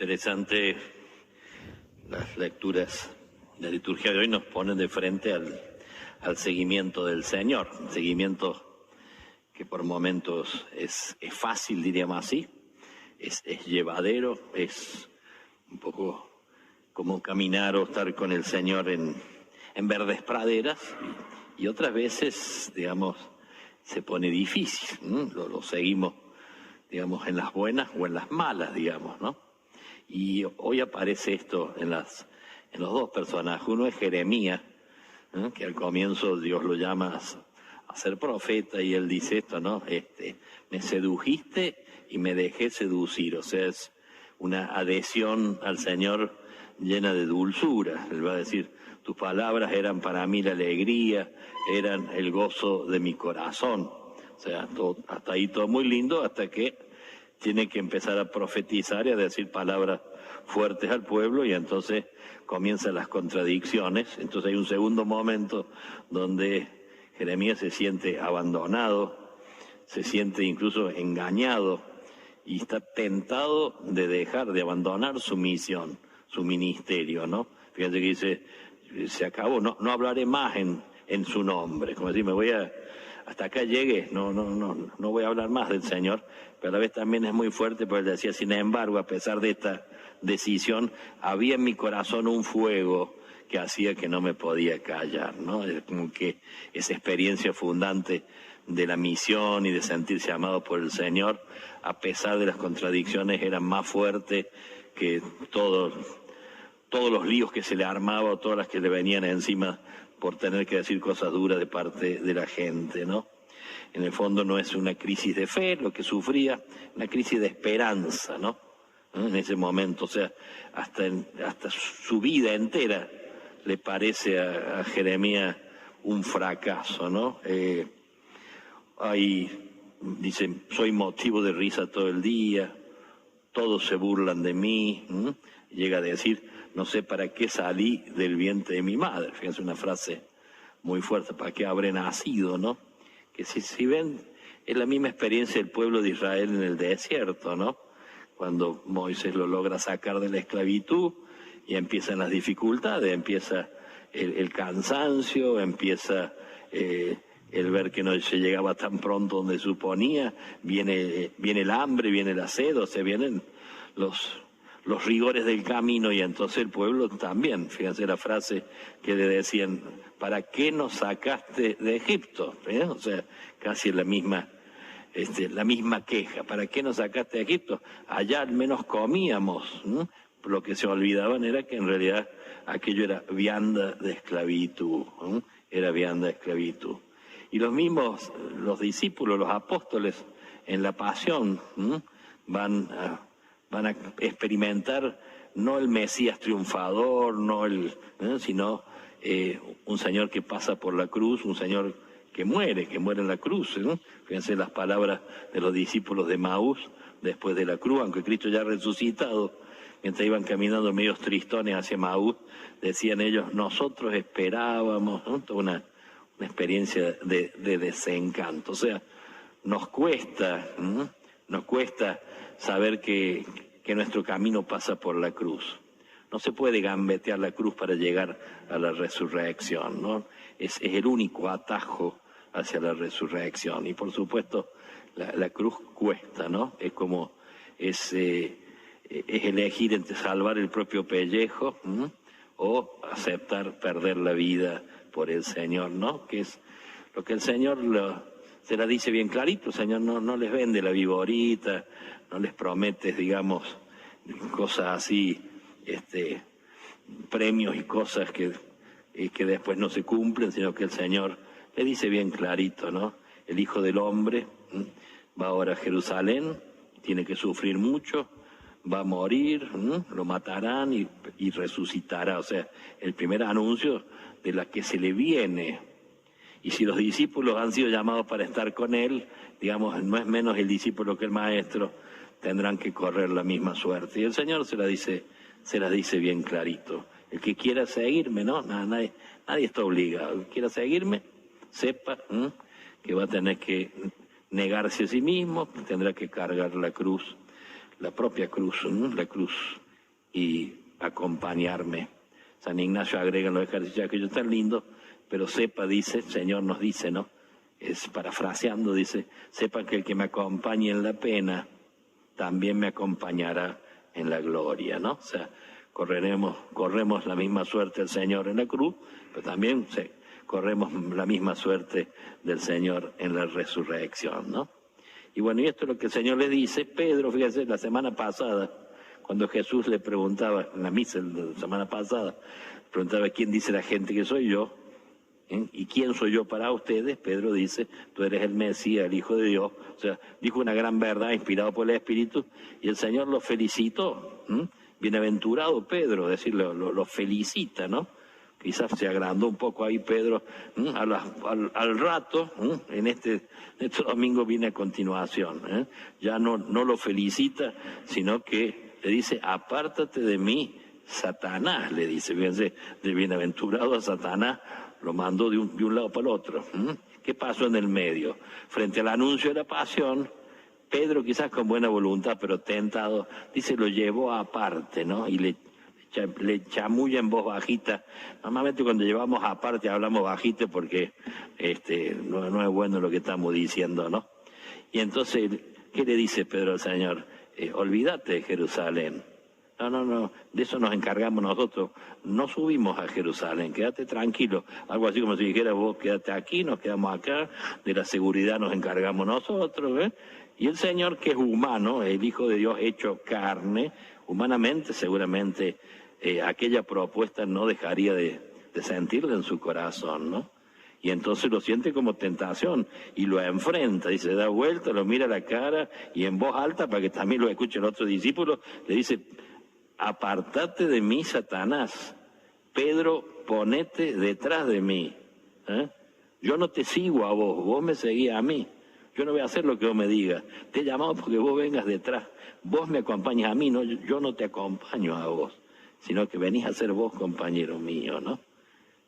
Interesante, las lecturas de la liturgia de hoy nos ponen de frente al seguimiento del Señor, un seguimiento que por momentos es fácil, diríamos así, es llevadero, es un poco como caminar o estar con el Señor en verdes praderas, y otras veces, digamos, se pone difícil, ¿no? Lo seguimos, digamos, en las buenas o en las malas, digamos, ¿no? Y hoy aparece esto en los dos personajes. Uno es Jeremías, ¿no? Que al comienzo Dios lo llama a ser profeta, y él dice esto, ¿no? Me sedujiste y me dejé seducir. O sea, es una adhesión al Señor llena de dulzura. Él va a decir: tus palabras eran para mí la alegría, eran el gozo de mi corazón. O sea, hasta ahí todo muy lindo, hasta que tiene que empezar a profetizar y a decir palabras fuertes al pueblo, y entonces comienzan las contradicciones. Entonces hay un segundo momento donde Jeremías se siente abandonado, se siente incluso engañado, y está tentado de abandonar su misión, su ministerio, ¿no? Fíjate que dice: se acabó, no hablaré más en su nombre. Como decir, hasta acá llegué, no voy a hablar más del Señor. Pero a la vez también es muy fuerte, porque él decía: sin embargo, a pesar de esta decisión, había en mi corazón un fuego que hacía que no me podía callar, ¿no? Es como que esa experiencia fundante de la misión y de sentirse amado por el Señor, a pesar de las contradicciones, era más fuerte que todos los líos que se le armaba, o todas las que le venían encima por tener que decir cosas duras de parte de la gente, ¿no? En el fondo no es una crisis de fe lo que sufría, una crisis de esperanza, ¿no? En ese momento, o sea, hasta su vida entera le parece a Jeremías un fracaso, ¿no? Dice: soy motivo de risa todo el día, todos se burlan de mí. Llega a decir: no sé para qué salí del vientre de mi madre. Fíjense, una frase muy fuerte: ¿para qué habré nacido, no? Que si ven, es la misma experiencia del pueblo de Israel en el desierto, ¿no? Cuando Moisés lo logra sacar de la esclavitud, y empiezan las dificultades, empieza el cansancio, empieza el ver que no se llegaba tan pronto donde suponía, viene el hambre, viene la sed, o sea, vienen los rigores del camino, y entonces el pueblo también. Fíjense la frase que le decían: ¿para qué nos sacaste de Egipto? O sea, casi la misma queja: ¿para qué nos sacaste de Egipto? Allá al menos comíamos, ¿no? Lo que se olvidaban era que en realidad aquello era vianda de esclavitud, ¿no? Era vianda de esclavitud. Y los discípulos, los apóstoles, en la pasión, ¿no? van a experimentar no el Mesías triunfador, sino un Señor que pasa por la cruz, un Señor que muere en la cruz, ¿no? Fíjense las palabras de los discípulos de Maús después de la cruz, aunque Cristo ya ha resucitado. Mientras iban caminando medios tristones hacia Maús, decían ellos: nosotros esperábamos, ¿no? Toda una experiencia de desencanto. O sea, nos cuesta saber que nuestro camino pasa por la cruz. No se puede gambetear la cruz para llegar a la resurrección, ¿no? Es el único atajo hacia la resurrección. Y por supuesto, la cruz cuesta, ¿no? Es elegir entre salvar el propio pellejo, ¿no? O aceptar perder la vida por el Señor, ¿no? Que es lo que el Señor se la dice bien clarito. El Señor no les vende la viborita, no les promete, digamos, cosas así, premios y cosas que después no se cumplen, sino que el Señor le dice bien clarito, ¿no? El Hijo del Hombre va ahora a Jerusalén, tiene que sufrir mucho, va a morir, lo matarán y resucitará. O sea, el primer anuncio de la que se le viene. Y si los discípulos han sido llamados para estar con él, digamos, no es menos el discípulo que el maestro, tendrán que correr la misma suerte. Y el Señor se la dice bien clarito: el que quiera seguirme, ¿no? Nadie está obligado. El que quiera seguirme, sepa que va a tener que negarse a sí mismo, tendrá que cargar la cruz, la propia cruz, la cruz y acompañarme. San Ignacio agrega en los ejercicios aquellos tan lindos, pero sepa, dice, el Señor nos dice, ¿no? Es parafraseando, dice, sepa que el que me acompañe en la pena, también me acompañará en la gloria, ¿no? O sea, corremos la misma suerte del Señor en la cruz, pero también corremos la misma suerte del Señor en la resurrección, ¿no? Y bueno, y esto es lo que el Señor le dice. Pedro, fíjense, la semana pasada, cuando Jesús le preguntaba, en la misa de la semana pasada, preguntaba quién dice la gente que soy yo, ¿y quién soy yo para ustedes? Pedro dice, tú eres el Mesías, el Hijo de Dios. O sea, dijo una gran verdad inspirado por el Espíritu, y el Señor lo felicitó. Bienaventurado Pedro, es decir, lo felicita, ¿no? Quizás se agrandó un poco ahí Pedro, al rato, en este domingo viene a continuación, ya no lo felicita, sino que le dice, apártate de mí, Satanás, le dice, fíjense, de bienaventurado a Satanás, lo mandó de un lado para el otro. ¿Qué pasó en el medio? Frente al anuncio de la pasión, Pedro, quizás con buena voluntad, pero tentado, dice, lo llevó aparte, ¿no? Y le chamulla en voz bajita. Normalmente cuando llevamos aparte hablamos bajito porque no es bueno lo que estamos diciendo, ¿no? Y entonces, ¿qué le dice Pedro al Señor? Olvídate de Jerusalén. No, de eso nos encargamos nosotros. No subimos a Jerusalén, quédate tranquilo. Algo así como si dijera, vos quédate aquí, nos quedamos acá, de la seguridad nos encargamos nosotros, Y el Señor, que es humano, el Hijo de Dios hecho carne, humanamente seguramente aquella propuesta no dejaría de sentirla en su corazón, ¿no? Y entonces lo siente como tentación y lo enfrenta y se da vuelta, lo mira a la cara y en voz alta, para que también lo escuche el otro discípulo, le dice, apartate de mí, Satanás. Pedro, ponete detrás de mí. Yo no te sigo a vos, vos me seguís a mí. Yo no voy a hacer lo que vos me digas. Te he llamado porque vos vengas detrás. Vos me acompañas a mí, no, yo no te acompaño a vos, sino que venís a ser vos compañero mío, ¿no?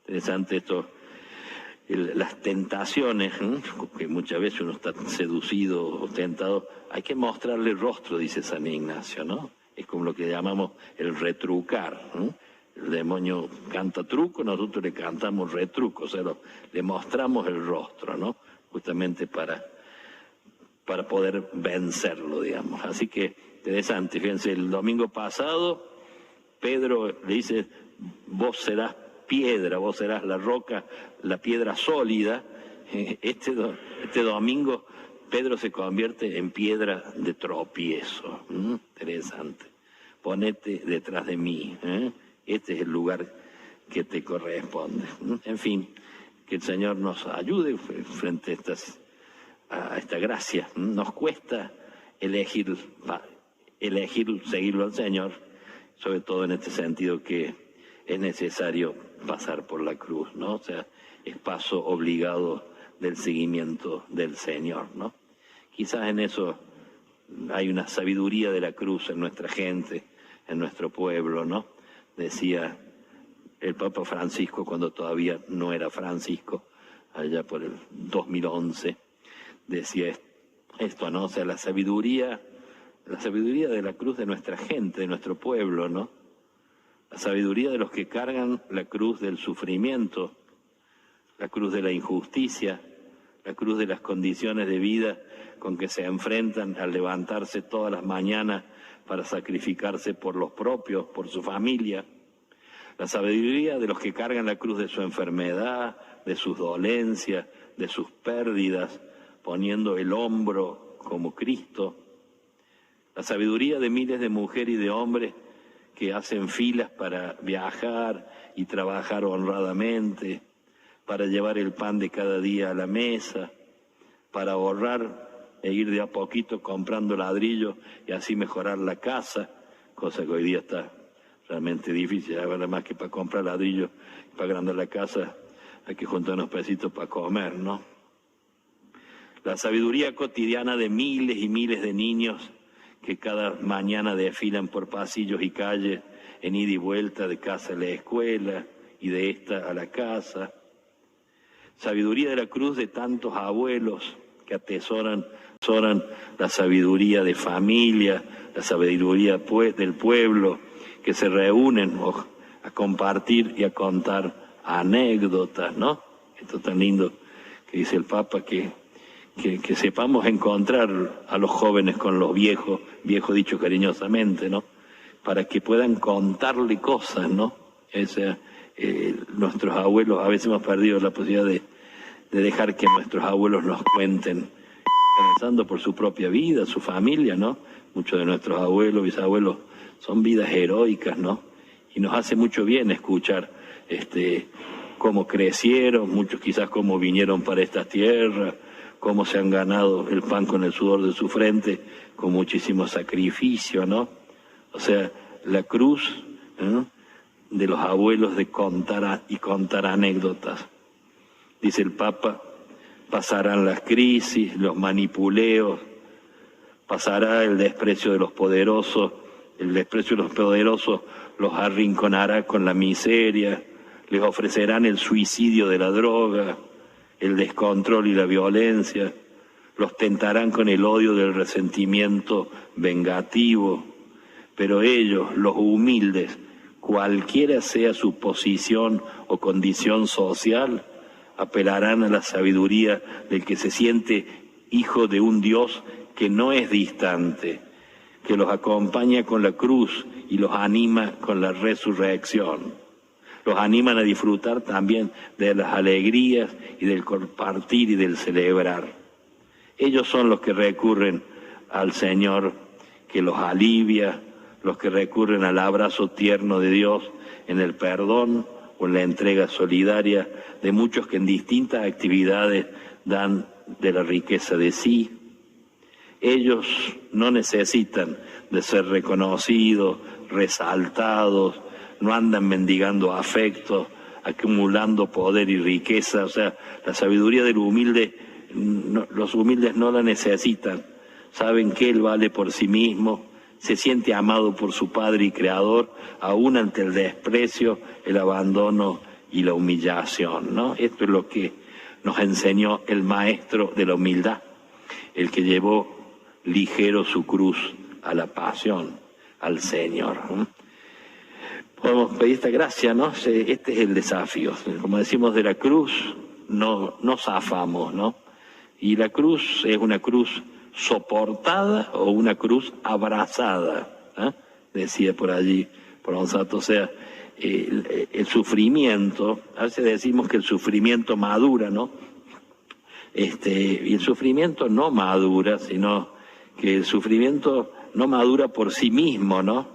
Interesante esto, las tentaciones, que muchas veces uno está seducido o tentado, hay que mostrarle rostro, dice San Ignacio, ¿no? Es como lo que llamamos el retrucar, El demonio canta truco, nosotros le cantamos retruco, o sea, le mostramos el rostro, ¿no? Justamente para poder vencerlo, digamos. Así que, interesante, fíjense, el domingo pasado, Pedro le dice, vos serás piedra, vos serás la roca, la piedra sólida. Este domingo, Pedro se convierte en piedra de tropiezo. Interesante. Ponete detrás de mí. Este es el lugar que te corresponde. En fin, que el Señor nos ayude frente a esta gracia. Nos cuesta elegir seguirlo al Señor, sobre todo en este sentido que es necesario pasar por la cruz, ¿no? O sea, es paso obligado del seguimiento del Señor, ¿no? Quizás en eso hay una sabiduría de la cruz en nuestra gente, en nuestro pueblo, ¿no? Decía el Papa Francisco cuando todavía no era Francisco, allá por el 2011, decía esto, ¿no? O sea, la sabiduría de la cruz de nuestra gente, de nuestro pueblo, ¿no? La sabiduría de los que cargan la cruz del sufrimiento, la cruz de la injusticia, la cruz de las condiciones de vida con que se enfrentan al levantarse todas las mañanas para sacrificarse por los propios, por su familia. La sabiduría de los que cargan la cruz de su enfermedad, de sus dolencias, de sus pérdidas, poniendo el hombro como Cristo. La sabiduría de miles de mujeres y de hombres que hacen filas para viajar y trabajar honradamente, para llevar el pan de cada día a la mesa, para ahorrar e ir de a poquito comprando ladrillos y así mejorar la casa, cosa que hoy día está realmente difícil. Ahora más que para comprar ladrillos y para agrandar la casa hay que juntar unos pesitos para comer, ¿no? La sabiduría cotidiana de miles y miles de niños que cada mañana desfilan por pasillos y calles en ida y vuelta de casa a la escuela y de esta a la casa. Sabiduría de la cruz de tantos abuelos que atesoran la sabiduría de familia, la sabiduría del pueblo, que se reúnen a compartir y a contar anécdotas, ¿no? Esto tan lindo que dice el Papa, que sepamos encontrar a los jóvenes con los viejos, viejo dicho cariñosamente, ¿no? Para que puedan contarle cosas, ¿no? Nuestros abuelos, a veces hemos perdido la posibilidad de dejar que nuestros abuelos nos cuenten, comenzando por su propia vida, su familia, ¿no? Muchos de nuestros abuelos, bisabuelos, son vidas heroicas, ¿no? Y nos hace mucho bien escuchar cómo crecieron, muchos quizás cómo vinieron para estas tierras, cómo se han ganado el pan con el sudor de su frente, con muchísimo sacrificio, ¿no? O sea, la cruz, ¿no?, de los abuelos de contar anécdotas. Dice el Papa, pasarán las crisis, los manipuleos, pasará el desprecio de los poderosos, el desprecio de los poderosos los arrinconará con la miseria, les ofrecerán el suicidio de la droga, el descontrol y la violencia, los tentarán con el odio del resentimiento vengativo, pero ellos, los humildes, cualquiera sea su posición o condición social, apelarán a la sabiduría del que se siente hijo de un Dios que no es distante, que los acompaña con la cruz y los anima con la resurrección. Los animan a disfrutar también de las alegrías y del compartir y del celebrar. Ellos son los que recurren al Señor, que los alivia, los que recurren al abrazo tierno de Dios en el perdón o en la entrega solidaria de muchos que en distintas actividades dan de la riqueza de sí. Ellos no necesitan de ser reconocidos, resaltados, no andan mendigando afectos, acumulando poder y riqueza. O sea, la sabiduría del humilde, los humildes no la necesitan. Saben que Él vale por sí mismo, se siente amado por su Padre y Creador, aún ante el desprecio, el abandono y la humillación, ¿no? Esto es lo que nos enseñó el maestro de la humildad, el que llevó ligero su cruz a la pasión, al Señor. Podemos pedir esta gracia, ¿no? Este es el desafío. Como decimos, de la cruz no zafamos, ¿no? Y la cruz es una cruz soportada o una cruz abrazada, ¿eh? Decía por allí, por Onsato. O sea, el sufrimiento, a veces decimos que el sufrimiento madura, ¿no? Y el sufrimiento no madura, sino que el sufrimiento no madura por sí mismo, ¿no?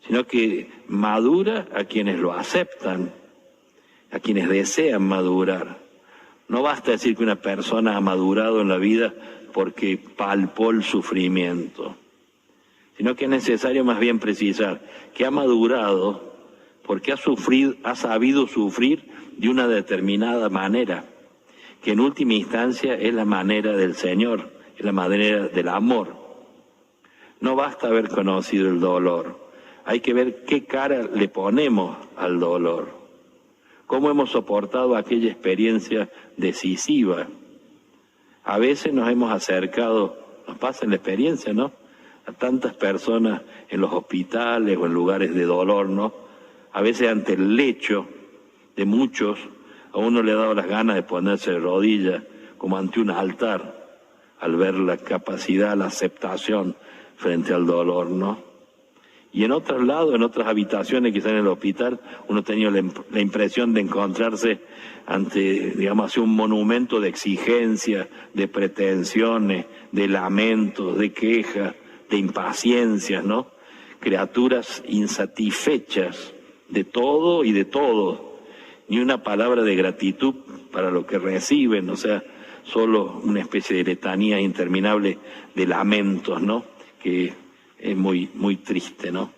Sino que madura a quienes lo aceptan, a quienes desean madurar. No basta decir que una persona ha madurado en la vida porque palpó el sufrimiento, sino que es necesario más bien precisar que ha madurado porque ha sabido sufrir de una determinada manera, que en última instancia es la manera del Señor, es la manera del amor. No basta haber conocido el dolor, hay que ver qué cara le ponemos al dolor, cómo hemos soportado aquella experiencia decisiva. A veces nos hemos acercado, nos pasa en la experiencia, ¿no?, a tantas personas en los hospitales o en lugares de dolor, ¿no? A veces ante el lecho de muchos, a uno le ha dado las ganas de ponerse de rodillas, como ante un altar, al ver la capacidad, la aceptación frente al dolor, ¿no? Y en otros lados, en otras habitaciones, quizás en el hospital, uno tenía la impresión de encontrarse ante, digamos, un monumento de exigencias, de pretensiones, de lamentos, de quejas, de impaciencias, ¿no? Criaturas insatisfechas de todo y de todo, ni una palabra de gratitud para lo que reciben, o sea, solo una especie de letanía interminable de lamentos, ¿no?, que es muy, muy triste, ¿no?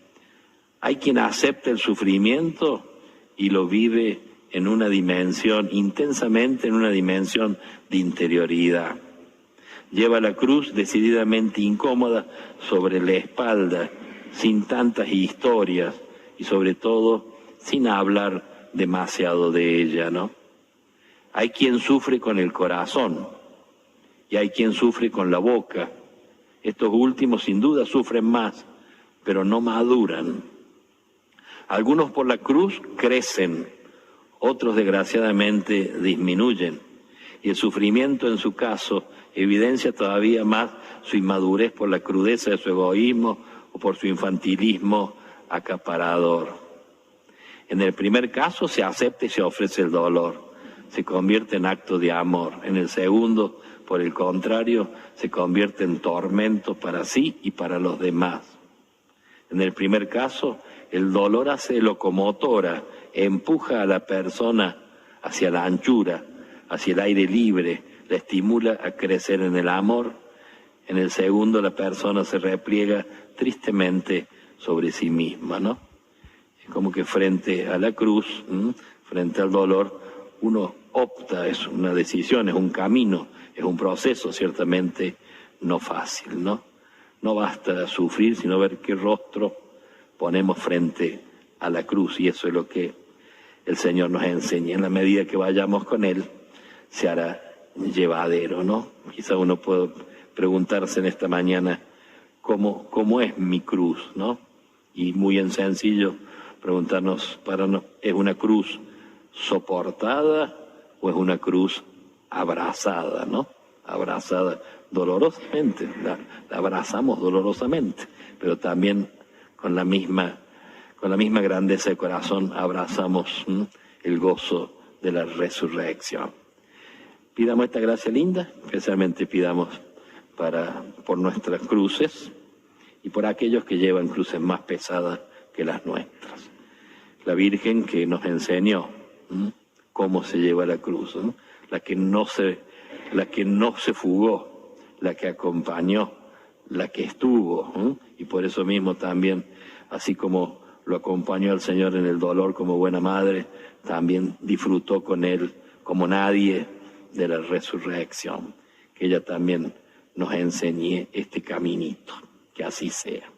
Hay quien acepta el sufrimiento y lo vive en una dimensión, intensamente en una dimensión de interioridad. Lleva la cruz decididamente incómoda sobre la espalda, sin tantas historias y sobre todo sin hablar demasiado de ella, ¿no? Hay quien sufre con el corazón y hay quien sufre con la boca. Estos últimos sin duda sufren más, pero no maduran. Algunos por la cruz crecen, otros desgraciadamente disminuyen. Y el sufrimiento en su caso evidencia todavía más su inmadurez por la crudeza de su egoísmo o por su infantilismo acaparador. En el primer caso se acepta y se ofrece el dolor, se convierte en acto de amor. En el segundo, por el contrario, se convierte en tormento para sí y para los demás. En el primer caso, el dolor hace locomotora, empuja a la persona hacia la anchura, hacia el aire libre, la estimula a crecer en el amor. En el segundo, la persona se repliega tristemente sobre sí misma, ¿no? Es como que frente a la cruz, frente al dolor, uno opta, es una decisión, es un camino, es un proceso ciertamente no fácil, ¿no? No basta sufrir, sino ver qué rostro ponemos frente a la cruz, y eso es lo que el Señor nos enseña. En la medida que vayamos con Él, se hará llevadero, ¿no? Quizá uno puede preguntarse en esta mañana, ¿cómo es mi cruz, no? Y muy en sencillo, preguntarnos, ¿es una cruz soportada o es una cruz abrazada, no? Abrazada dolorosamente, la abrazamos dolorosamente, pero también con la misma grandeza de corazón abrazamos el gozo de la resurrección. Pidamos esta gracia linda, especialmente pidamos por nuestras cruces y por aquellos que llevan cruces más pesadas que las nuestras. La Virgen que nos enseñó cómo se lleva la cruz, la que no se fugó, la que acompañó, la que estuvo, y por eso mismo también, así como lo acompañó al Señor en el dolor como buena madre, también disfrutó con Él como nadie de la resurrección. Que ella también nos enseñe este caminito, que así sea.